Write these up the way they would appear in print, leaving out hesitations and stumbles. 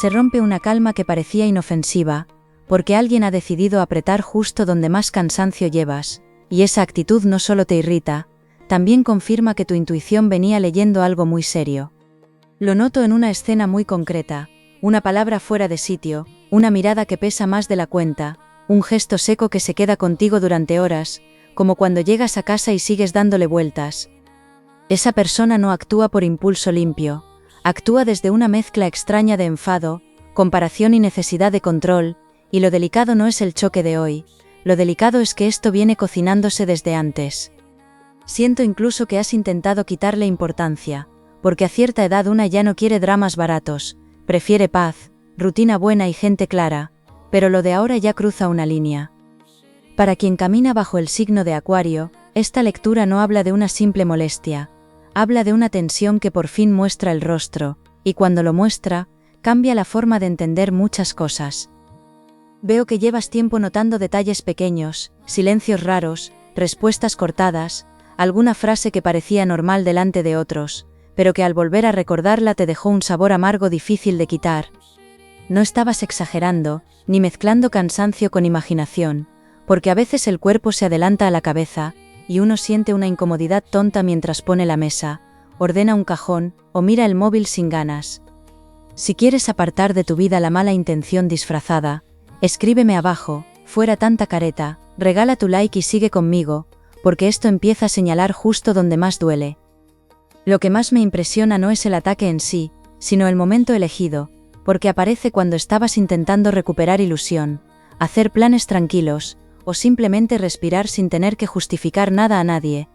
Se rompe una calma que parecía inofensiva, porque alguien ha decidido apretar justo donde más cansancio llevas, y esa actitud no solo te irrita, también confirma que tu intuición venía leyendo algo muy serio. Lo noto en una escena muy concreta, una palabra fuera de sitio, una mirada que pesa más de la cuenta, un gesto seco que se queda contigo durante horas, como cuando llegas a casa y sigues dándole vueltas. Esa persona no actúa por impulso limpio, actúa desde una mezcla extraña de enfado, comparación y necesidad de control, y lo delicado no es el choque de hoy, lo delicado es que esto viene cocinándose desde antes. Siento incluso que has intentado quitarle importancia, porque a cierta edad una ya no quiere dramas baratos, prefiere paz, rutina buena y gente clara, pero lo de ahora ya cruza una línea. Para quien camina bajo el signo de Acuario, esta lectura no habla de una simple molestia, habla de una tensión que por fin muestra el rostro, y cuando lo muestra, cambia la forma de entender muchas cosas. Veo que llevas tiempo notando detalles pequeños, silencios raros, respuestas cortadas, alguna frase que parecía normal delante de otros, pero que al volver a recordarla te dejó un sabor amargo difícil de quitar. No estabas exagerando, ni mezclando cansancio con imaginación, porque a veces el cuerpo se adelanta a la cabeza, y uno siente una incomodidad tonta mientras pone la mesa, ordena un cajón, o mira el móvil sin ganas. Si quieres apartar de tu vida la mala intención disfrazada, escríbeme abajo, fuera tanta careta, regala tu like y sigue conmigo, porque esto empieza a señalar justo donde más duele. Lo que más me impresiona no es el ataque en sí, sino el momento elegido, porque aparece cuando estabas intentando recuperar ilusión, hacer planes tranquilos, o simplemente respirar sin tener que justificar nada a nadie.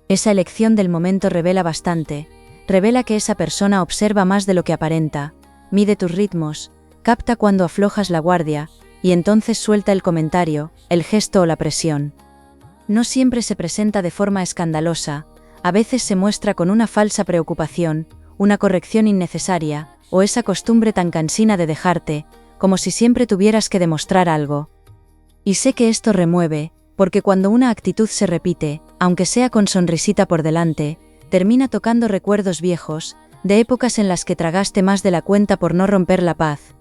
Esa elección del momento revela bastante, revela que esa persona observa más de lo que aparenta, mide tus ritmos, capta cuando aflojas la guardia, y entonces suelta el comentario, el gesto o la presión. No siempre se presenta de forma escandalosa, a veces se muestra con una falsa preocupación, una corrección innecesaria, o esa costumbre tan cansina de dejarte, como si siempre tuvieras que demostrar algo. Y sé que esto remueve, porque cuando una actitud se repite, aunque sea con sonrisita por delante, termina tocando recuerdos viejos, de épocas en las que tragaste más de la cuenta por no romper la paz.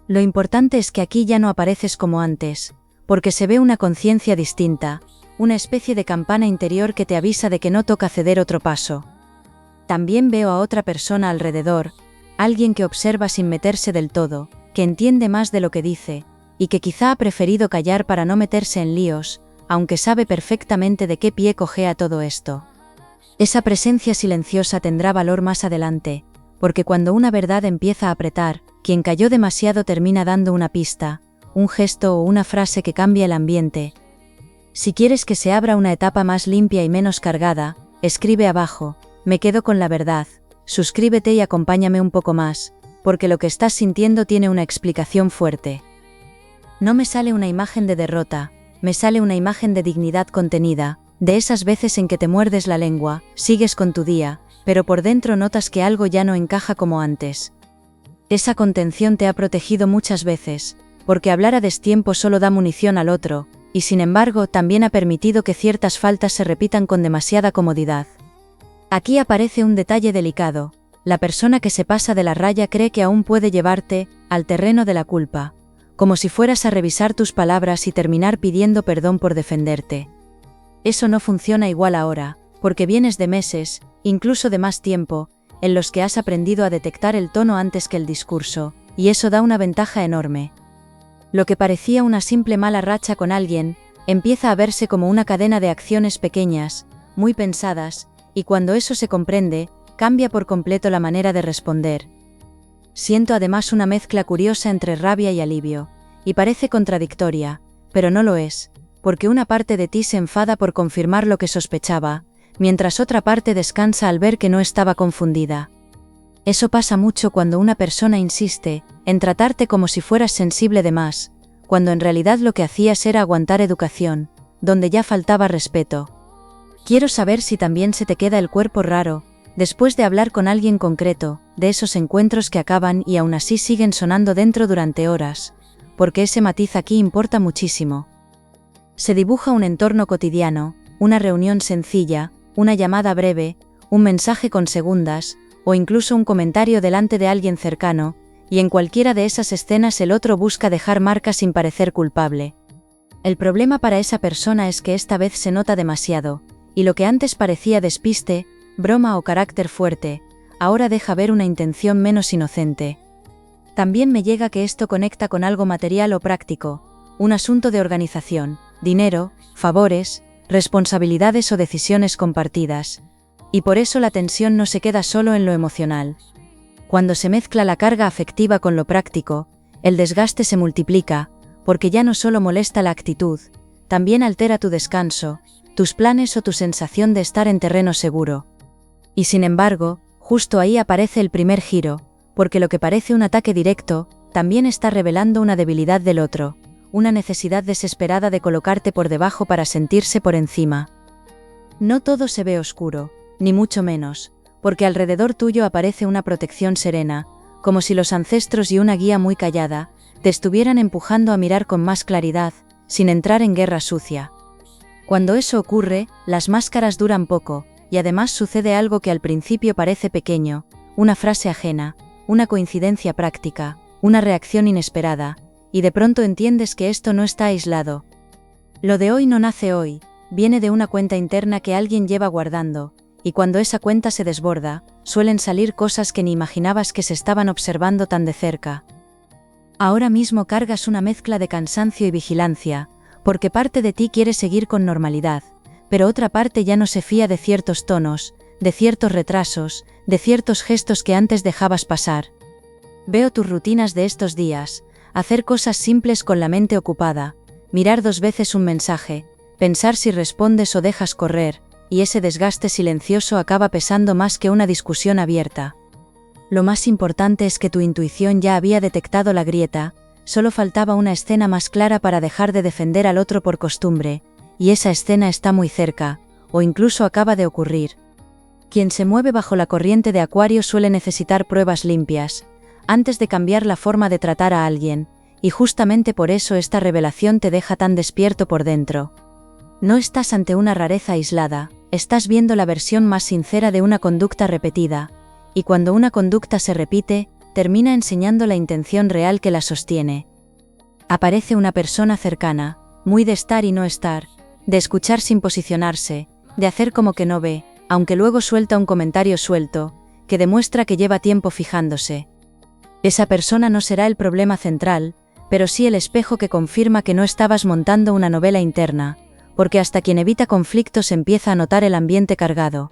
Lo importante es que aquí ya no apareces como antes, porque se ve una conciencia distinta, una especie de campana interior que te avisa de que no toca ceder otro paso. También veo a otra persona alrededor, alguien que observa sin meterse del todo, que entiende más de lo que dice, y que quizá ha preferido callar para no meterse en líos, aunque sabe perfectamente de qué pie cojea todo esto. Esa presencia silenciosa tendrá valor más adelante, porque cuando una verdad empieza a apretar, quien calló demasiado termina dando una pista, un gesto o una frase que cambia el ambiente. Si quieres que se abra una etapa más limpia y menos cargada, escribe abajo, me quedo con la verdad, suscríbete y acompáñame un poco más, porque lo que estás sintiendo tiene una explicación fuerte. No me sale una imagen de derrota, me sale una imagen de dignidad contenida, de esas veces en que te muerdes la lengua, sigues con tu día, pero por dentro notas que algo ya no encaja como antes. Esa contención te ha protegido muchas veces, porque hablar a destiempo solo da munición al otro, y sin embargo también ha permitido que ciertas faltas se repitan con demasiada comodidad. Aquí aparece un detalle delicado, la persona que se pasa de la raya cree que aún puede llevarte al terreno de la culpa, como si fueras a revisar tus palabras y terminar pidiendo perdón por defenderte. Eso no funciona igual ahora, porque vienes de meses, incluso de más tiempo, en los que has aprendido a detectar el tono antes que el discurso, y eso da una ventaja enorme. Lo que parecía una simple mala racha con alguien, empieza a verse como una cadena de acciones pequeñas, muy pensadas, y cuando eso se comprende, cambia por completo la manera de responder. Siento además una mezcla curiosa entre rabia y alivio, y parece contradictoria, pero no lo es, porque una parte de ti se enfada por confirmar lo que sospechaba, mientras otra parte descansa al ver que no estaba confundida. Eso pasa mucho cuando una persona insiste en tratarte como si fueras sensible de más, cuando en realidad lo que hacías era aguantar educación, donde ya faltaba respeto. Quiero saber si también se te queda el cuerpo raro, después de hablar con alguien concreto, de esos encuentros que acaban y aún así siguen sonando dentro durante horas, porque ese matiz aquí importa muchísimo. Se dibuja un entorno cotidiano, una reunión sencilla, una llamada breve, un mensaje con segundas, o incluso un comentario delante de alguien cercano, y en cualquiera de esas escenas el otro busca dejar marca sin parecer culpable. El problema para esa persona es que esta vez se nota demasiado, y lo que antes parecía despiste, broma o carácter fuerte, ahora deja ver una intención menos inocente. También me llega que esto conecta con algo material o práctico, un asunto de organización, dinero, favores, responsabilidades o decisiones compartidas. Y por eso la tensión no se queda solo en lo emocional. Cuando se mezcla la carga afectiva con lo práctico, el desgaste se multiplica, porque ya no solo molesta la actitud, también altera tu descanso, tus planes o tu sensación de estar en terreno seguro. Y sin embargo, justo ahí aparece el primer giro, porque lo que parece un ataque directo, también está revelando una debilidad del otro, una necesidad desesperada de colocarte por debajo para sentirse por encima. No todo se ve oscuro, ni mucho menos, porque alrededor tuyo aparece una protección serena, como si los ancestros y una guía muy callada, te estuvieran empujando a mirar con más claridad, sin entrar en guerra sucia. Cuando eso ocurre, las máscaras duran poco, y además sucede algo que al principio parece pequeño, una frase ajena, una coincidencia práctica, una reacción inesperada, y de pronto entiendes que esto no está aislado. Lo de hoy no nace hoy, viene de una cuenta interna que alguien lleva guardando, y cuando esa cuenta se desborda, suelen salir cosas que ni imaginabas que se estaban observando tan de cerca. Ahora mismo cargas una mezcla de cansancio y vigilancia, porque parte de ti quiere seguir con normalidad, pero otra parte ya no se fía de ciertos tonos, de ciertos retrasos, de ciertos gestos que antes dejabas pasar. Veo tus rutinas de estos días, hacer cosas simples con la mente ocupada, mirar 2 veces un mensaje, pensar si respondes o dejas correr, y ese desgaste silencioso acaba pesando más que una discusión abierta. Lo más importante es que tu intuición ya había detectado la grieta, solo faltaba una escena más clara para dejar de defender al otro por costumbre, y esa escena está muy cerca, o incluso acaba de ocurrir. Quien se mueve bajo la corriente de Acuario suele necesitar pruebas limpias, antes de cambiar la forma de tratar a alguien, y justamente por eso esta revelación te deja tan despierto por dentro. No estás ante una rareza aislada, estás viendo la versión más sincera de una conducta repetida, y cuando una conducta se repite, termina enseñando la intención real que la sostiene. Aparece una persona cercana, muy de estar y no estar, de escuchar sin posicionarse, de hacer como que no ve, aunque luego suelta un comentario suelto, que demuestra que lleva tiempo fijándose. Esa persona no será el problema central, pero sí el espejo que confirma que no estabas montando una novela interna, porque hasta quien evita conflictos empieza a notar el ambiente cargado.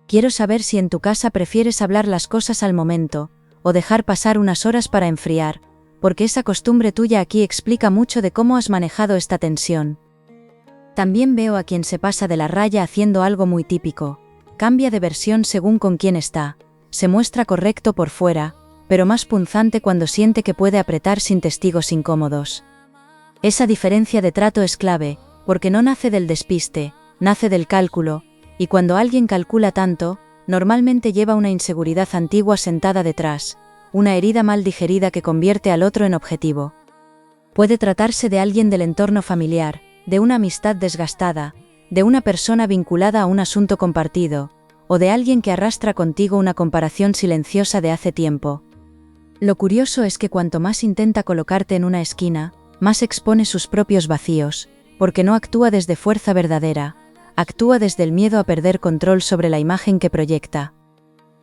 Quiero saber si en tu casa prefieres hablar las cosas al momento, o dejar pasar unas horas para enfriar, porque esa costumbre tuya aquí explica mucho de cómo has manejado esta tensión. También veo a quien se pasa de la raya haciendo algo muy típico, cambia de versión según con quién está, se muestra correcto por fuera, pero más punzante cuando siente que puede apretar sin testigos incómodos. Esa diferencia de trato es clave, porque no nace del despiste, nace del cálculo, y cuando alguien calcula tanto, normalmente lleva una inseguridad antigua sentada detrás, una herida mal digerida que convierte al otro en objetivo. Puede tratarse de alguien del entorno familiar, de una amistad desgastada, de una persona vinculada a un asunto compartido, o de alguien que arrastra contigo una comparación silenciosa de hace tiempo. Lo curioso es que cuanto más intenta colocarte en una esquina, más expone sus propios vacíos, porque no actúa desde fuerza verdadera, actúa desde el miedo a perder control sobre la imagen que proyecta.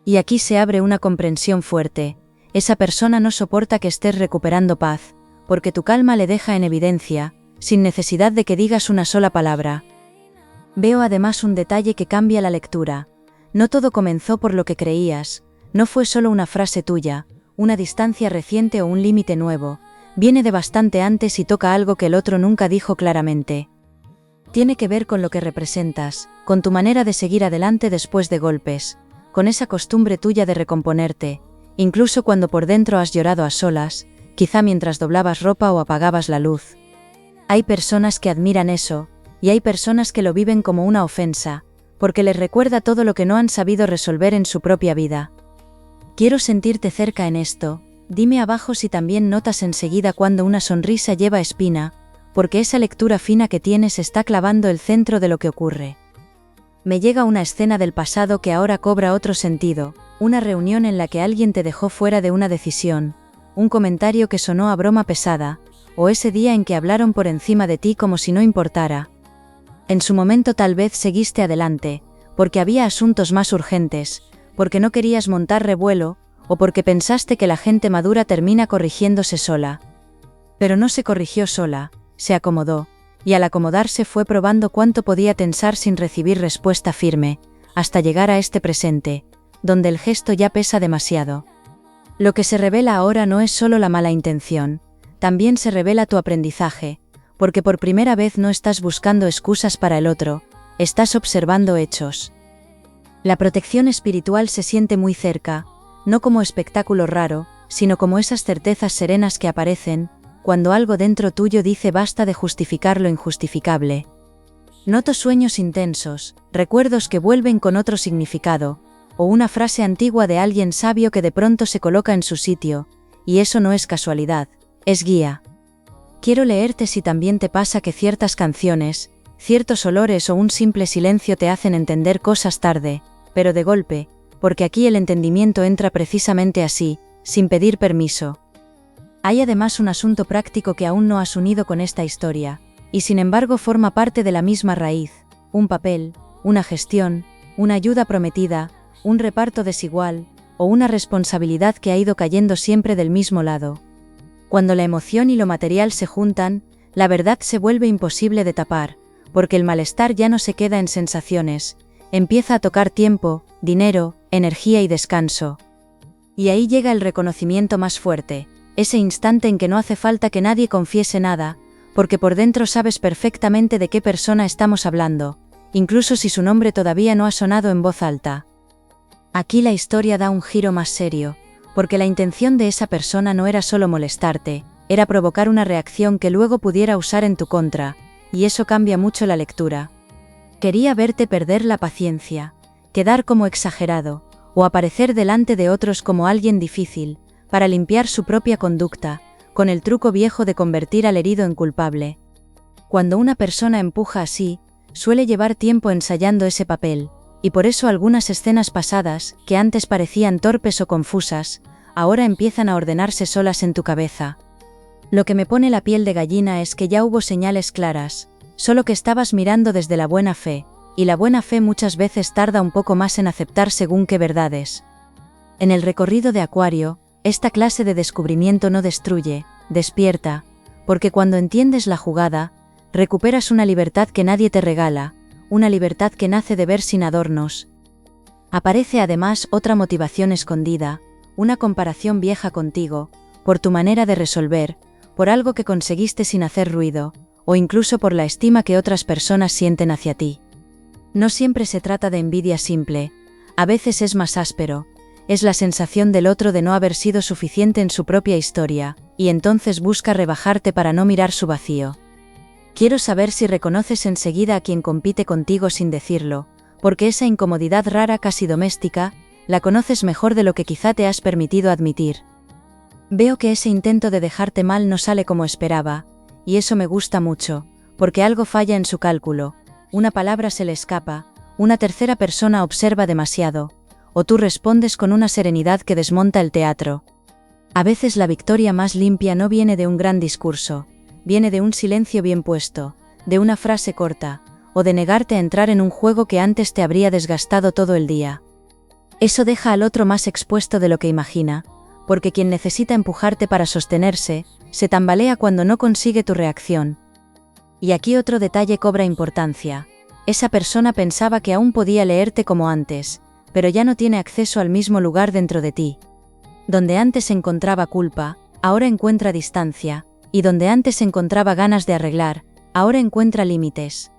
Y aquí se abre una comprensión fuerte, esa persona no soporta que estés recuperando paz, porque tu calma le deja en evidencia, sin necesidad de que digas una sola palabra. Veo además un detalle que cambia la lectura. No todo comenzó por lo que creías, no fue solo una frase tuya, una distancia reciente o un límite nuevo, viene de bastante antes y toca algo que el otro nunca dijo claramente. Tiene que ver con lo que representas, con tu manera de seguir adelante después de golpes, con esa costumbre tuya de recomponerte, incluso cuando por dentro has llorado a solas, quizá mientras doblabas ropa o apagabas la luz. Hay personas que admiran eso, y hay personas que lo viven como una ofensa, porque les recuerda todo lo que no han sabido resolver en su propia vida. Quiero sentirte cerca en esto, dime abajo si también notas enseguida cuando una sonrisa lleva espina, porque esa lectura fina que tienes está clavando el centro de lo que ocurre. Me llega una escena del pasado que ahora cobra otro sentido, una reunión en la que alguien te dejó fuera de una decisión, un comentario que sonó a broma pesada, o ese día en que hablaron por encima de ti como si no importara. En su momento tal vez seguiste adelante, porque había asuntos más urgentes, porque no querías montar revuelo, o porque pensaste que la gente madura termina corrigiéndose sola. Pero no se corrigió sola, se acomodó, y al acomodarse fue probando cuánto podía tensar sin recibir respuesta firme, hasta llegar a este presente, donde el gesto ya pesa demasiado. Lo que se revela ahora no es solo la mala intención, también se revela tu aprendizaje, porque por primera vez no estás buscando excusas para el otro, estás observando hechos. La protección espiritual se siente muy cerca, no como espectáculo raro, sino como esas certezas serenas que aparecen, cuando algo dentro tuyo dice basta de justificar lo injustificable. Noto sueños intensos, recuerdos que vuelven con otro significado, o una frase antigua de alguien sabio que de pronto se coloca en su sitio, y eso no es casualidad, es guía. Quiero leerte si también te pasa que ciertas canciones, ciertos olores o un simple silencio te hacen entender cosas tarde, pero de golpe, porque aquí el entendimiento entra precisamente así, sin pedir permiso. Hay además un asunto práctico que aún no has unido con esta historia, y sin embargo forma parte de la misma raíz, un papel, una gestión, una ayuda prometida, un reparto desigual, o una responsabilidad que ha ido cayendo siempre del mismo lado. Cuando la emoción y lo material se juntan, la verdad se vuelve imposible de tapar, porque el malestar ya no se queda en sensaciones, empieza a tocar tiempo, dinero, energía y descanso. Y ahí llega el reconocimiento más fuerte, ese instante en que no hace falta que nadie confiese nada, porque por dentro sabes perfectamente de qué persona estamos hablando, incluso si su nombre todavía no ha sonado en voz alta. Aquí la historia da un giro más serio, porque la intención de esa persona no era solo molestarte, era provocar una reacción que luego pudiera usar en tu contra, y eso cambia mucho la lectura. Quería verte perder la paciencia, quedar como exagerado, o aparecer delante de otros como alguien difícil, para limpiar su propia conducta, con el truco viejo de convertir al herido en culpable. Cuando una persona empuja así, suele llevar tiempo ensayando ese papel, y por eso algunas escenas pasadas, que antes parecían torpes o confusas, ahora empiezan a ordenarse solas en tu cabeza. Lo que me pone la piel de gallina es que ya hubo señales claras, solo que estabas mirando desde la buena fe, y la buena fe muchas veces tarda un poco más en aceptar según qué verdades. En el recorrido de Acuario, esta clase de descubrimiento no destruye, despierta, porque cuando entiendes la jugada, recuperas una libertad que nadie te regala, una libertad que nace de ver sin adornos. Aparece además otra motivación escondida, una comparación vieja contigo, por tu manera de resolver, por algo que conseguiste sin hacer ruido, o incluso por la estima que otras personas sienten hacia ti. No siempre se trata de envidia simple, a veces es más áspero, es la sensación del otro de no haber sido suficiente en su propia historia, y entonces busca rebajarte para no mirar su vacío. Quiero saber si reconoces enseguida a quien compite contigo sin decirlo, porque esa incomodidad rara casi doméstica, la conoces mejor de lo que quizá te has permitido admitir. Veo que ese intento de dejarte mal no sale como esperaba, y eso me gusta mucho, porque algo falla en su cálculo, una palabra se le escapa, una tercera persona observa demasiado, o tú respondes con una serenidad que desmonta el teatro. A veces la victoria más limpia no viene de un gran discurso, viene de un silencio bien puesto, de una frase corta, o de negarte a entrar en un juego que antes te habría desgastado todo el día. Eso deja al otro más expuesto de lo que imagina, porque quien necesita empujarte para sostenerse, se tambalea cuando no consigue tu reacción. Y aquí otro detalle cobra importancia. Esa persona pensaba que aún podía leerte como antes, pero ya no tiene acceso al mismo lugar dentro de ti. Donde antes encontraba culpa, ahora encuentra distancia, y donde antes encontraba ganas de arreglar, ahora encuentra límites.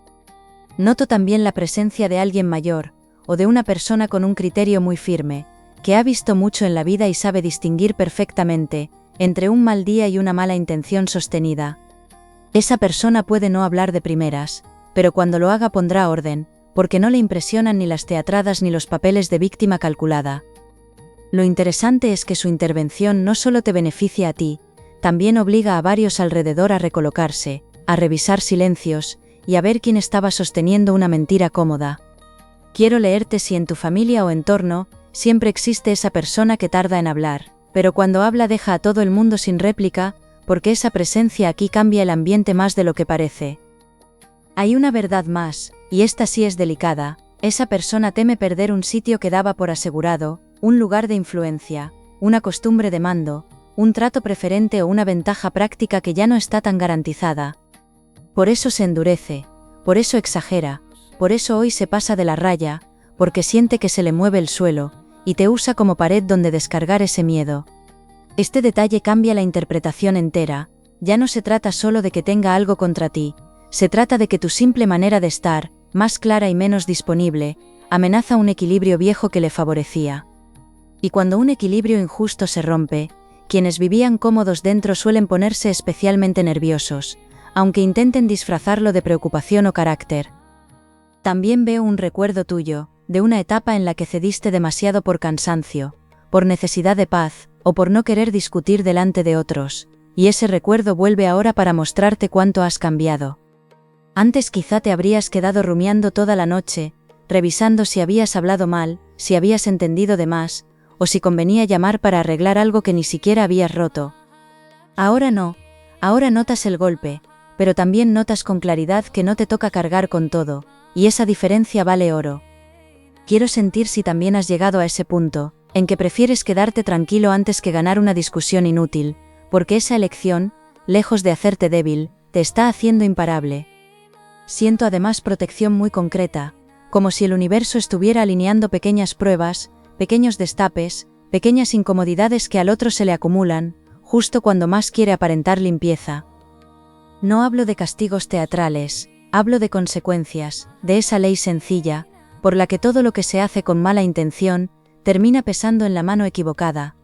Noto también la presencia de alguien mayor, o de una persona con un criterio muy firme, que ha visto mucho en la vida y sabe distinguir perfectamente entre un mal día y una mala intención sostenida. Esa persona puede no hablar de primeras, pero cuando lo haga pondrá orden, porque no le impresionan ni las teatradas ni los papeles de víctima calculada. Lo interesante es que su intervención no solo te beneficia a ti, también obliga a varios alrededor a recolocarse, a revisar silencios, y a ver quién estaba sosteniendo una mentira cómoda. Quiero leerte si en tu familia o entorno, siempre existe esa persona que tarda en hablar, pero cuando habla deja a todo el mundo sin réplica, porque esa presencia aquí cambia el ambiente más de lo que parece. Hay una verdad más, y esta sí es delicada: esa persona teme perder un sitio que daba por asegurado, un lugar de influencia, una costumbre de mando, un trato preferente o una ventaja práctica que ya no está tan garantizada. Por eso se endurece, por eso exagera, por eso hoy se pasa de la raya, porque siente que se le mueve el suelo, y te usa como pared donde descargar ese miedo. Este detalle cambia la interpretación entera. Ya no se trata solo de que tenga algo contra ti, se trata de que tu simple manera de estar, más clara y menos disponible, amenaza un equilibrio viejo que le favorecía. Y cuando un equilibrio injusto se rompe, quienes vivían cómodos dentro suelen ponerse especialmente nerviosos, aunque intenten disfrazarlo de preocupación o carácter. También veo un recuerdo tuyo, de una etapa en la que cediste demasiado por cansancio, por necesidad de paz, o por no querer discutir delante de otros, y ese recuerdo vuelve ahora para mostrarte cuánto has cambiado. Antes quizá te habrías quedado rumiando toda la noche, revisando si habías hablado mal, si habías entendido de más, o si convenía llamar para arreglar algo que ni siquiera habías roto. Ahora no, ahora notas el golpe, pero también notas con claridad que no te toca cargar con todo, y esa diferencia vale oro. Quiero sentir si también has llegado a ese punto, en que prefieres quedarte tranquilo antes que ganar una discusión inútil, porque esa elección, lejos de hacerte débil, te está haciendo imparable. Siento además protección muy concreta, como si el universo estuviera alineando pequeñas pruebas, pequeños destapes, pequeñas incomodidades que al otro se le acumulan, justo cuando más quiere aparentar limpieza. No hablo de castigos teatrales, hablo de consecuencias, de esa ley sencilla, por la que todo lo que se hace con mala intención, termina pesando en la mano equivocada.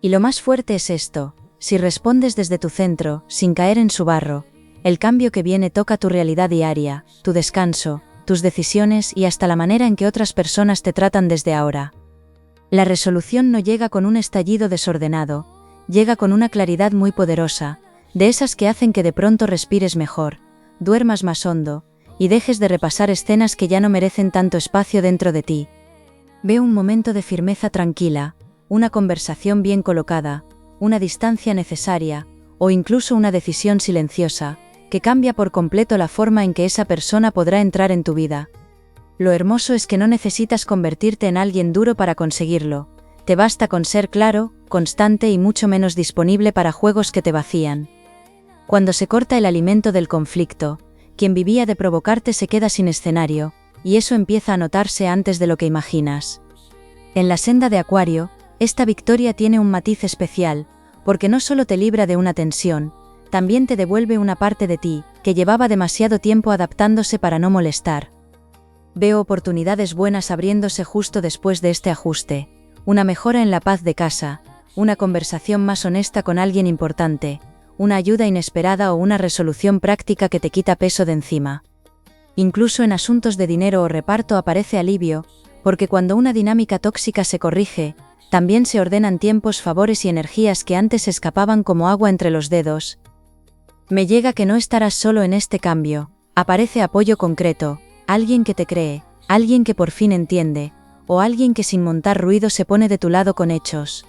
Y lo más fuerte es esto: si respondes desde tu centro, sin caer en su barro, el cambio que viene toca tu realidad diaria, tu descanso, tus decisiones y hasta la manera en que otras personas te tratan desde ahora. La resolución no llega con un estallido desordenado, llega con una claridad muy poderosa, de esas que hacen que de pronto respires mejor, duermas más hondo, y dejes de repasar escenas que ya no merecen tanto espacio dentro de ti. Veo un momento de firmeza tranquila, una conversación bien colocada, una distancia necesaria, o incluso una decisión silenciosa, que cambia por completo la forma en que esa persona podrá entrar en tu vida. Lo hermoso es que no necesitas convertirte en alguien duro para conseguirlo, te basta con ser claro, constante y mucho menos disponible para juegos que te vacían. Cuando se corta el alimento del conflicto, quien vivía de provocarte se queda sin escenario, y eso empieza a notarse antes de lo que imaginas. En la senda de Acuario, esta victoria tiene un matiz especial, porque no solo te libra de una tensión, también te devuelve una parte de ti, que llevaba demasiado tiempo adaptándose para no molestar. Veo oportunidades buenas abriéndose justo después de este ajuste, una mejora en la paz de casa, una conversación más honesta con alguien importante, una ayuda inesperada o una resolución práctica que te quita peso de encima. Incluso en asuntos de dinero o reparto aparece alivio, porque cuando una dinámica tóxica se corrige, también se ordenan tiempos, favores y energías que antes escapaban como agua entre los dedos. Me llega que no estarás solo en este cambio, aparece apoyo concreto, alguien que te cree, alguien que por fin entiende, o alguien que sin montar ruido se pone de tu lado con hechos.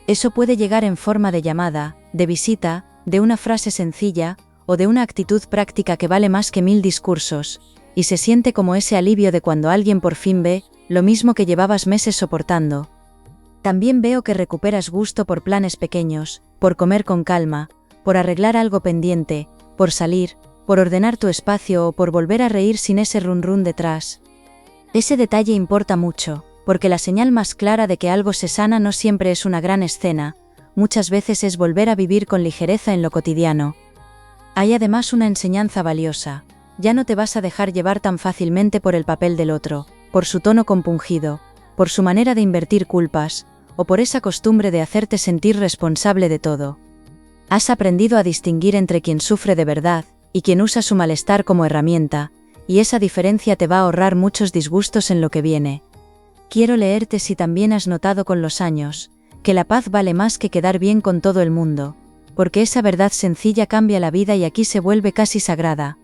Eso puede llegar en forma de llamada, de visita, de una frase sencilla, o de una actitud práctica que vale más que 1000 discursos, y se siente como ese alivio de cuando alguien por fin ve lo mismo que llevabas meses soportando. También veo que recuperas gusto por planes pequeños, por comer con calma, por arreglar algo pendiente, por salir, por ordenar tu espacio o por volver a reír sin ese run run detrás. Ese detalle importa mucho, porque la señal más clara de que algo se sana no siempre es una gran escena, muchas veces es volver a vivir con ligereza en lo cotidiano. Hay además una enseñanza valiosa: ya no te vas a dejar llevar tan fácilmente por el papel del otro, por su tono compungido, por su manera de invertir culpas, o por esa costumbre de hacerte sentir responsable de todo. Has aprendido a distinguir entre quien sufre de verdad y quien usa su malestar como herramienta, y esa diferencia te va a ahorrar muchos disgustos en lo que viene. Quiero leerte si también has notado con los años que la paz vale más que quedar bien con todo el mundo, porque esa verdad sencilla cambia la vida y aquí se vuelve casi sagrada.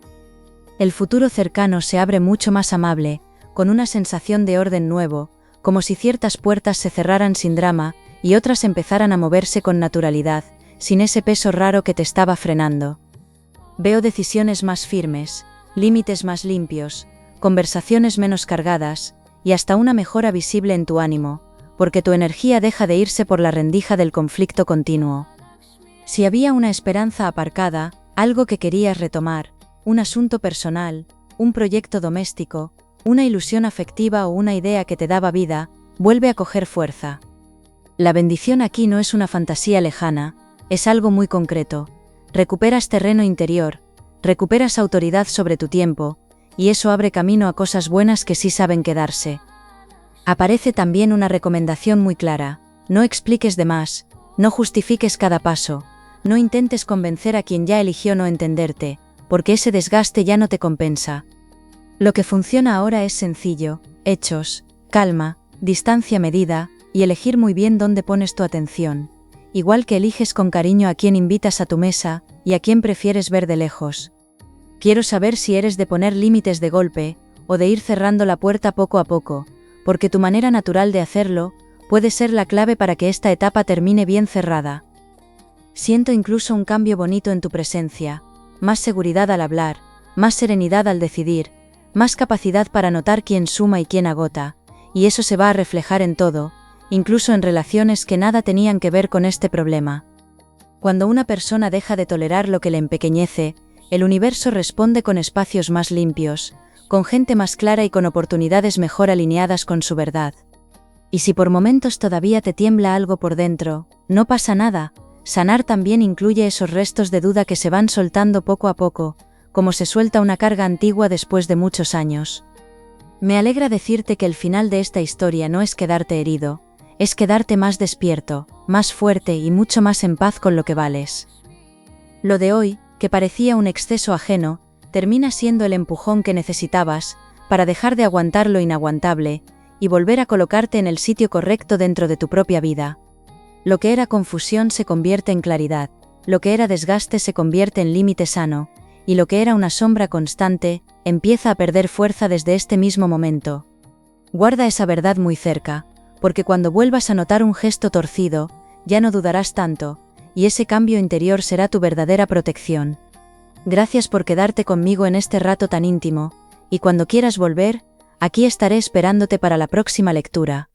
El futuro cercano se abre mucho más amable, con una sensación de orden nuevo, como si ciertas puertas se cerraran sin drama, y otras empezaran a moverse con naturalidad, sin ese peso raro que te estaba frenando. Veo decisiones más firmes, límites más limpios, conversaciones menos cargadas, y hasta una mejora visible en tu ánimo, porque tu energía deja de irse por la rendija del conflicto continuo. Si había una esperanza aparcada, algo que querías retomar, un asunto personal, un proyecto doméstico, una ilusión afectiva o una idea que te daba vida, vuelve a coger fuerza. La bendición aquí no es una fantasía lejana, es algo muy concreto. Recuperas terreno interior, recuperas autoridad sobre tu tiempo, y eso abre camino a cosas buenas que sí saben quedarse. Aparece también una recomendación muy clara: no expliques de más, no justifiques cada paso, no intentes convencer a quien ya eligió no entenderte, porque ese desgaste ya no te compensa. Lo que funciona ahora es sencillo: hechos, calma, distancia medida, y elegir muy bien dónde pones tu atención, igual que eliges con cariño a quién invitas a tu mesa y a quién prefieres ver de lejos. Quiero saber si eres de poner límites de golpe, o de ir cerrando la puerta poco a poco, porque tu manera natural de hacerlo puede ser la clave para que esta etapa termine bien cerrada. Siento incluso un cambio bonito en tu presencia, más seguridad al hablar, más serenidad al decidir, más capacidad para notar quién suma y quién agota, y eso se va a reflejar en todo, incluso en relaciones que nada tenían que ver con este problema. Cuando una persona deja de tolerar lo que le empequeñece, el universo responde con espacios más limpios, con gente más clara y con oportunidades mejor alineadas con su verdad. Y si por momentos todavía te tiembla algo por dentro, no pasa nada. Sanar también incluye esos restos de duda que se van soltando poco a poco, como se suelta una carga antigua después de muchos años. Me alegra decirte que el final de esta historia no es quedarte herido, es quedarte más despierto, más fuerte y mucho más en paz con lo que vales. Lo de hoy, que parecía un exceso ajeno, termina siendo el empujón que necesitabas para dejar de aguantar lo inaguantable y volver a colocarte en el sitio correcto dentro de tu propia vida. Lo que era confusión se convierte en claridad, lo que era desgaste se convierte en límite sano, y lo que era una sombra constante empieza a perder fuerza desde este mismo momento. Guarda esa verdad muy cerca, porque cuando vuelvas a notar un gesto torcido, ya no dudarás tanto, y ese cambio interior será tu verdadera protección. Gracias por quedarte conmigo en este rato tan íntimo, y cuando quieras volver, aquí estaré esperándote para la próxima lectura.